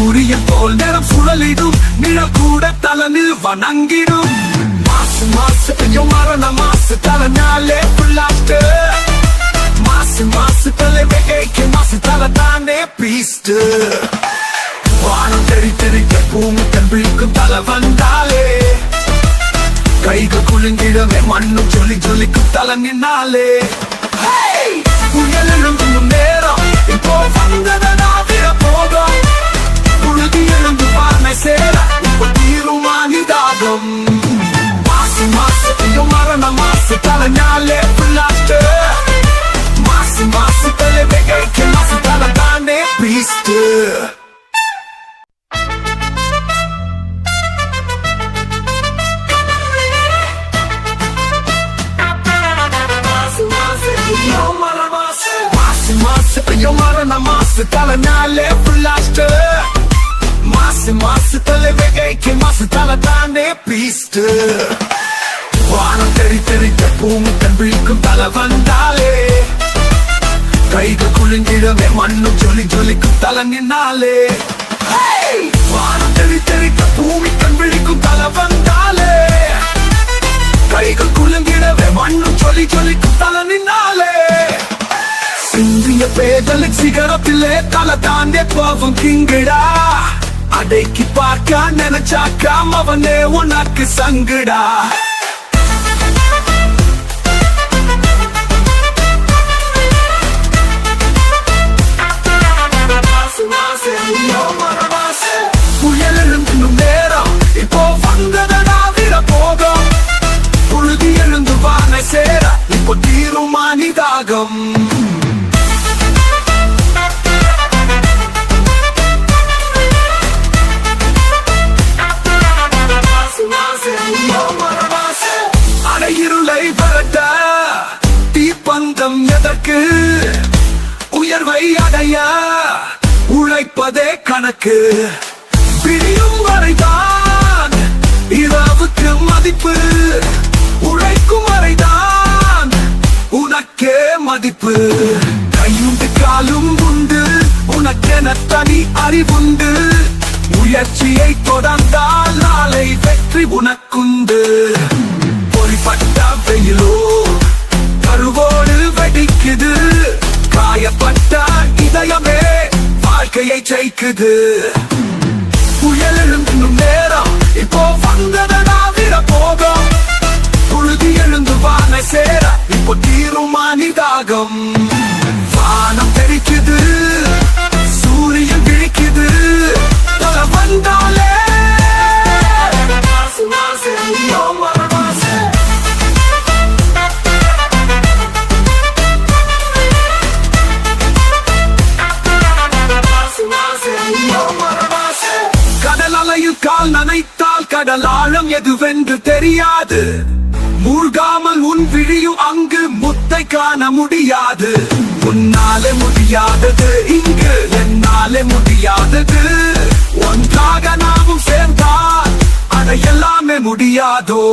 சூரியன் போல் நேரம் சுழலிடும் நிழல் கூட தலனில் வணங்கிடும் மாசு மாசு பெய்யும் மரண மாசு தலைநாளே புல்லாட்டு மாசு மாசு தலை வேகைக்கு மாசு தலை தானே பீஸ்ட் வானம் தெரிக்க பூமி கண்பிழிக்கும் தலை வந்தாலே கைகள் குலுங்கிடவே மண்ணும் ஜொலிக்கும் தலை நின்னாலே புயல் எழுந்தும் நேரம் இப்போ வந்ததனாவிட போதும் புழுதி எழுந்து பார்னை சேர இப்போ தீரும் அனிதாகம் மாசு மாசு பெய்யும் மரண மாசு தலைநாளே புல்லாட்டு மாசு மாசு தலை வேகைக்கு மாசு தலை தானே பீஸ்ட் பெய்யும் மரண மாசு தலைநாளே புல்லாட்டு மாசு மாசு தலை வேகைக்கு மாசு தலை தானே பீஸ்ட் வானம் தெரிக்க பூமி கண்பிழிக்கும் தலை வந்தாலே கைகள் குலுங்கிடவே மண்ணும் ஜொலிக்கும் தலை நின்னாலே வானம் தெரிக்க பூமி கண்பிழிக்கும் தலை வந்தாலே கைகள் குலுங்கிடவே மண்ணும் ஜொலிக்கும் தலை நின்னாலே சிந்திய பேதலுக்கு சிகரத்திலே தலை தாண்டே போவும் கிங்கடா அடைக்கி பார்க்க நினைச்சாக்காம அவனே உனக்கு சங்குடா புயல் எழுந்தும் நேரம் இப்போ வந்ததடா விட போகும் புழுதி எழுந்து வானை சேர இப்போ தீரும் அனிதாகம் அடையிருளை பரட்ட தீப்பந்தம் எதற்கு உயர்வை அடைய உழைப்பதே கணக்கு பிரியும் வரைதான் இரவுக்கு மதிப்பு உழைக்கும் வரைதான் உனக்கே மதிப்பு கையுண்டு காலும் உண்டு உனக்கென தனி அறிவுண்டு முயற்சியை தொடர்ந்தால் நாளை வெற்றி உனக்குண்டு பொறிப்பட்ட வெயிலோ கருவோடு வெடிக்குது காயப்பட்ட இதயமே வாழ்க்கையை ஜெயிக்குது புயல் எழுந்தும் நேரம் இப்போ வந்ததடா விட போகும் புழுதி எழுந்து வானை சேர இப்போ தீரும் அனிதாகம் வானம் தெரிக்குது சூரியன் விழிக்குது தலை வந்தாலே கடல் அலையில் கால் நனைத்தால் கடல் ஆழம் எதுவென்று தெரியாது மூழ்காமல் உன் விழியும் அங்கு முத்தை காண முடியாது உன்னாலே முடியாதது இங்கு என்னாலே முடியாதது ஒன்றாக நாமும் சேர்ந்தால் அட எல்லாமே முடியாதோ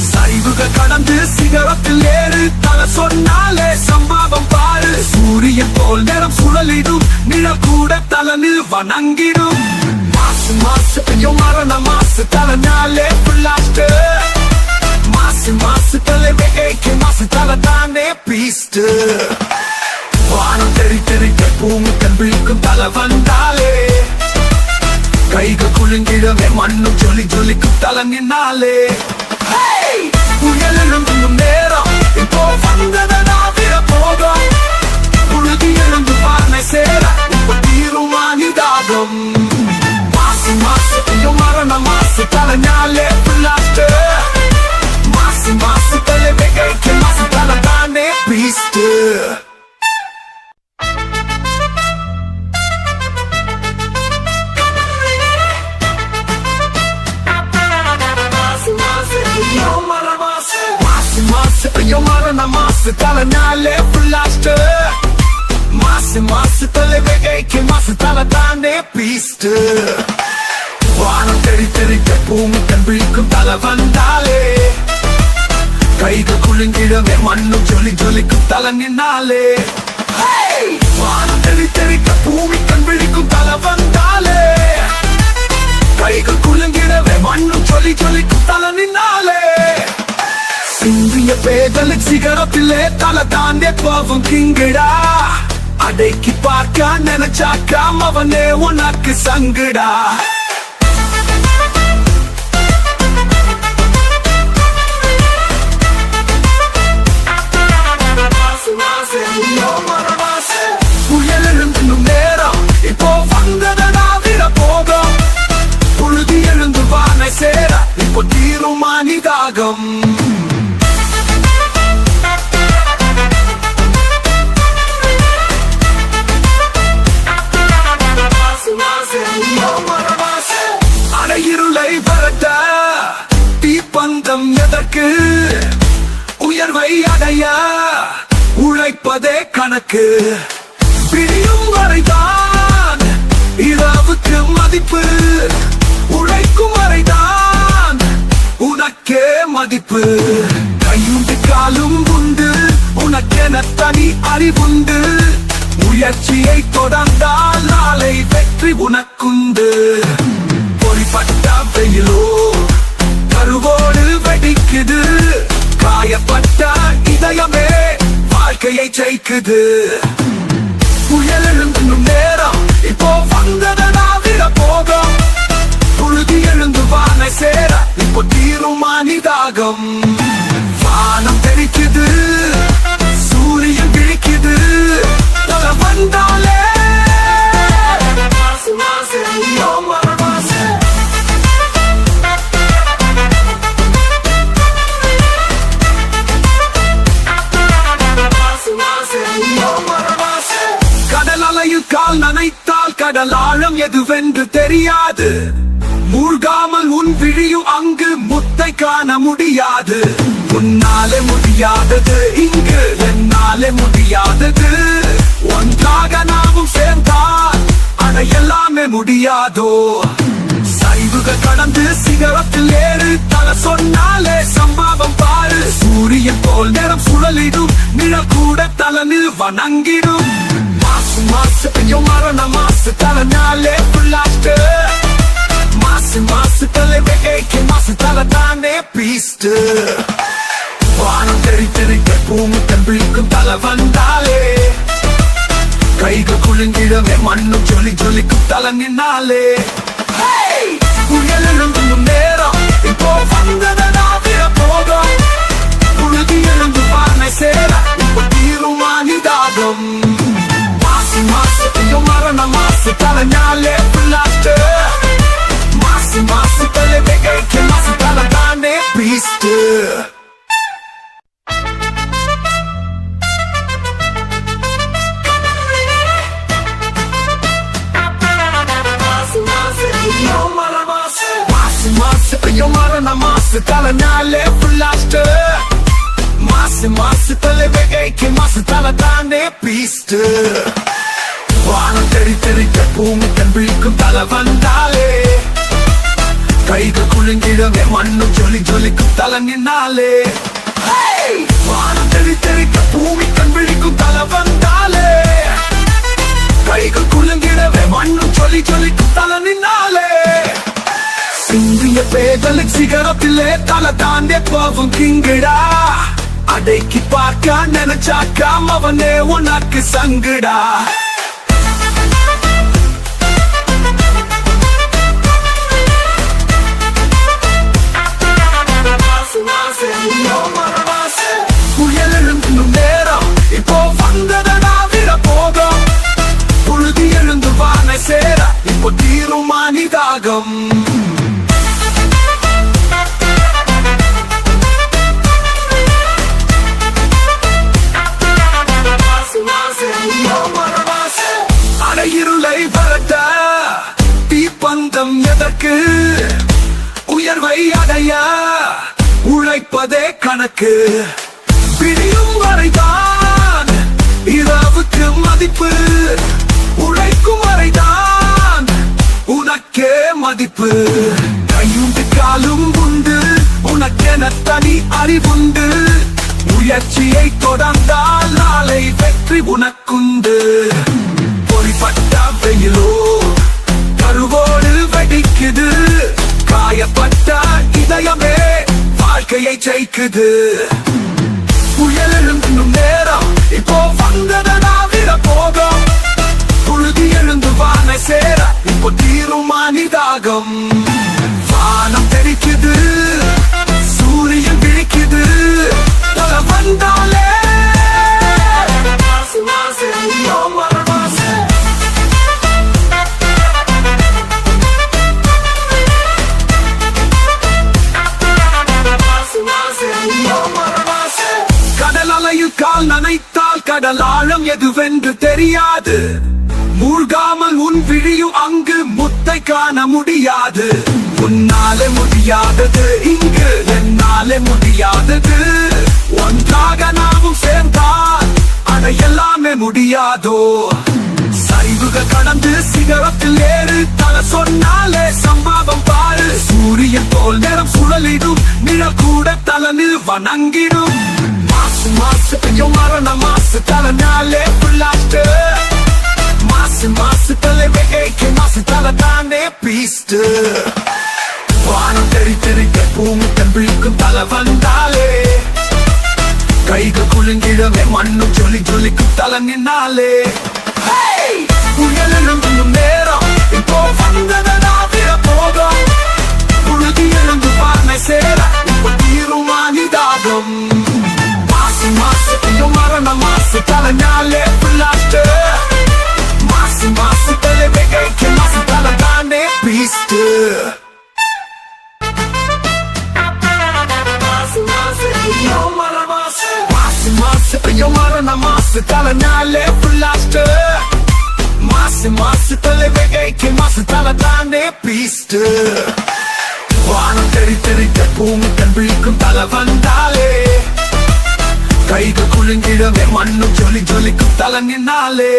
சரிவுகள் கடந்து சிகரத்தில் ஏறு தலை சொன்னாலே சம்பவம் பாரு சூரியன் போல் நேரம் சுழலிடும் நிழல் கூட தலனில் வணங்கிடும் மாசு மாசு பெய்யும் மரண மாசு தலைநாளே புல்லாட்டு மாசு மாசு தலை வேகைக்கு மாசு தலை தானே பீஸ்ட் வானம் தெரிக்க பூமி கண்பிழிக்கும் தலை வந்தாலே கைகள் குலுங்கிடவே மண்ணும் ஜொலிக்கும் தலை நின்னாலே புயல் எழுந்தும் நேரம் இப்போ வந்ததடா விட போகும் புழுதி எழுந்து பார்னை சேர இப்போ தீரும் அனிதாகம் மாசு மாசு பெய்யும் மரண மாசு தலைநாளே புல்லாட்டு மாசு மாசு தலை வேகைக்கு மாசு தலை தானே பீஸ்ட் பெய்யும் மரண மாசு தலைநாளே புல்லாட்டு மாசு மாசு தலை வேகைக்கு மாசு தலை தானே பீஸ்ட் வானம் தெரிக்க பூமி கண்பிழிக்கும் தலை வந்தாலே கைகள் குலுங்கிடவே மண்ணும் ஜொலிக்கும் தலை நின்னாலே வானம் தெரிக்க பூமி கண்பிழிக்கும் தலை வந்தாலே பேதலுக்கு சிகரத்திலே தலை தாண்டே போவும் கிங்கடா அடைக்கி பார்க்க நினைச்சாக்காம அவனே உனக்கு சங்குடா புயல் எழுந்தும் நேரம் இப்போ வந்ததடா விட போகும் புழுதி எழுந்து வானை சேர இப்போ தீருமானி தாகம் அடையிருளை பரட்ட தீப்பந்தம் எதற்கு உயர்வை அடைய உழைப்பதே கணக்கு பிரியும் வரைதான் இரவுக்கு மதிப்பு உழைக்கும் வரைதான் உனக்கே மதிப்பு கையுண்டு காலும் உண்டு உனக்கென தனி அறிவுண்டு முயற்சியை தொடர்ந்தால் நாளை வெற்றி உனக்குண்டு பொறிப்பட்ட வெயிலோ கருவோடு வெடிக்குது காயப்பட்ட இதயமே வாழ்க்கையை ஜெயிக்குது புயல் எழுந்தும் நேரம் இப்போ வந்ததடா விட போகும் புழுதி எழுந்து வானை சேர இப்போ தீருமானி தாகம் வானம் தெரிக்குது சூரியன் விழிக்குது தலை வந்தாலே கடல் அலையில் கால் நனைத்தால் கடல் ஆழம் எதுவென்று தெரியாது மூழ்காமல் உன் விழியும் அங்கு முத்தை காண முடியாது உன்னாலே முடியாதது இங்கு என்னாலே முடியாதது ஒன்றாக நாமும் சேர்ந்தால் அட எல்லாமே முடியாதோ சரிவுகள் கடந்து சிகரத்தில் ஏறு தலை சொன்னாலே சம்பவம் பாரு சூரியன் போல் நேரம் சுழலிடும் நிழல் கூட தலனில் வணங்கிடும் மாசு மாசு ஐயோ மரண மாசு தலைனாலே புள்ளாட்டு மாசு மாசு தலை வெகைக்கு மாசு தலை தானே பீஸ்டு வானம் தெரிக்க பூமி தம்பிக்கும் தலை வந்தாலே கைகள் குலுங்கிடவே மண்ணும் சொல்லி சொல்லிக்கும் தலை நின்னாலே புயல் எழுந்தும் நேரம் இப்போ வந்ததடா விட போகும் புழுதி எழுந்து வானை சேர இப்போ தீருமானி தாகம் மாசு மாசு ஐயோ மரண மாசு தலைனாலே புள்ளாட்டு மாசு மாசு தலை வெகைக்கு மாசு தலை தானே பீஸ்டு ஐயோ மரண மாசு தலைனாலே புள்ளாட்டு மாசு மாசு தலை வெகைக்கு மாசு தலை தானே பீஸ்டு வானம் தெரிக்க பூமி தம்பிக்கும் தலை வந்தாலே கைகள் குலுங்கிடவே மண்ணும் சொல்லி சொல்லிக்கும் தலை நின்னாலே வானம் தெரிக்க பூமி தம்பிக்கும் தலை வந்தாலே கைகள் குலுங்கிடவே மண்ணும் சொல்லி சொல்லிக்கும் தலை நின்னாலே சிந்திய பேதலுக்கு சிகரத்திலே தலை தாண்டே போவும் கிங்கடா அடைக்கி பார்க்க நினைச்சாக்காம அவனே உனக்கு சங்குடா புயல் எழுந்தும் நேரம் இப்போ வந்ததடா விட போகும் புழுதி எழுந்து வானை சேர இப்போ தீருமானி தாகம் அடையிருளை பரட்ட தீப்பந்தம் எதற்கு உயர்வை அடைய உழைப்பதே கணக்கு பிரியும் வரைதான் இரவுக்கு மதிப்பு உழைக்கும் வரைதான் உனக்கே மதிப்பு கையுண்டு காலும் உண்டு உனக்கென தனி அறிவுண்டு முயற்சியை தொடர்ந்தால் நாளை வெற்றி உனக்குண்டு பொறிப்பட்ட வெயிலோ கருவோடு வெடிக்குது காயப்பட்ட இதயமே வாழ்க்கையை ஜெயிக்குது மனிதாகம் வானம் தெரிக்குது சூரியன் விழிக்குது தல வந்தாலே மாசு மாசு ஐயோ மர மாசு மாசு மாசு ஐயோ மர மாசு கடல் அலையில் கால் நனைத்தால் கடல் ஆழம் எதுவென்று தெரியாது மூழ்காமல் உன் விழியும் அங்கு முத்தை காண முடியாது உன்னாலே முடியாதது இங்கு என்னாலே முடியாதது ஒன்றாக நாமும் சேர்ந்தால் அட எல்லாமே முடியாதோ சரிவுகள் கடந்து சிகரத்தில் ஏறு தல சொன்னாலே சம்பாவம் பாரு சூரியன் போல் நேரம் சுழலிடும் நிழல் கூட தலனில் வணங்கிடும் மாசு மாசு ஐயோ மரண மாசு தலனாலே புள்ளாட்டு மாசு மாசு தலைவைக்கு மாசு தலை தானே பீஸ்ட் வானம் தெரிக்க பூமி தம்பிக்கும் தலை வந்தாலே கைகள் குலுங்கிடவே மண்ணும் ஜொலிக்கும் தலை நின்னாலே புயல் எழுந்தும் நேரம் இப்போ வந்ததனாவிர போதும் புழுதி எழுந்து பார்மை சேர இப்போ தீரும் மனிதாகம் மாசு மாசு ஐயோ மரண மாசு தலைனாலே புள்ளாட்டு மாசு மாசு தலைவைக்கு மாசு தலை தானே பீஸ்ட் மாசு மாசு ஐயோ மரண மாசு மாசு மாசு ஐயோ மரண மாசு தலைனாலே புள்ளாட்டு மாசு மாசு தலைவைக்கு மாசு தலை தானே பீஸ்ட் வானம் தெரிக்க பூமி தன் விழிக்கும் தலை வந்தாலே கைகள் குலுங்கிடவே மண்ணும் ஜொலிக்கும் தலை நின்னாலே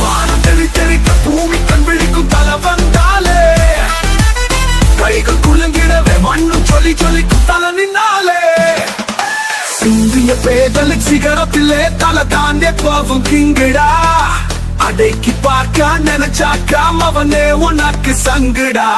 வானம் தெரிக்க பூமி தன் விழிக்கும் தலை வந்தாலே கைகள் குலுங்கிடவே மண்ணும் ஜொலிக்கும் தலை நின்னாலே சிந்திய பேதலுக்கு சிகரத்திலே தலை தாண்டே போவும் கிங்கடா அடைக்கி பார்க்க நினைச்சாக்காம அவனே உனக்கு சங்குடா